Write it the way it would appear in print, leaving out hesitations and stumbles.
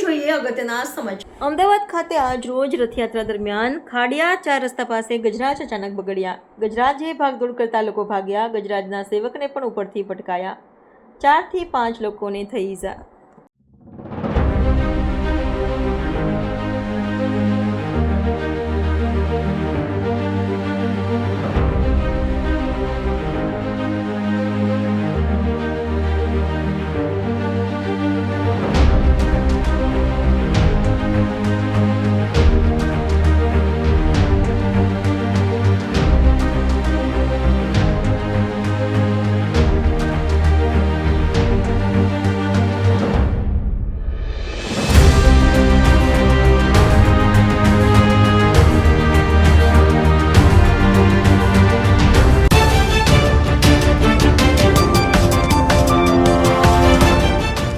જોઈએ અગત્યના સમાચાર। અમદાવાદ ખાતે આજ રોજ રથયાત્રા દરમિયાન ખાડિયા 4 રસ્તા પાસે ગજરાજ અચાનક બગડ્યા। ગજરાજે ભાગદોડ કરતા લોકો ભાગ્યા। ગજરાજના સેવકને પણ ઉપરથી પટકાયા। 4 થી 5 લોકોને થઈ ઈજા।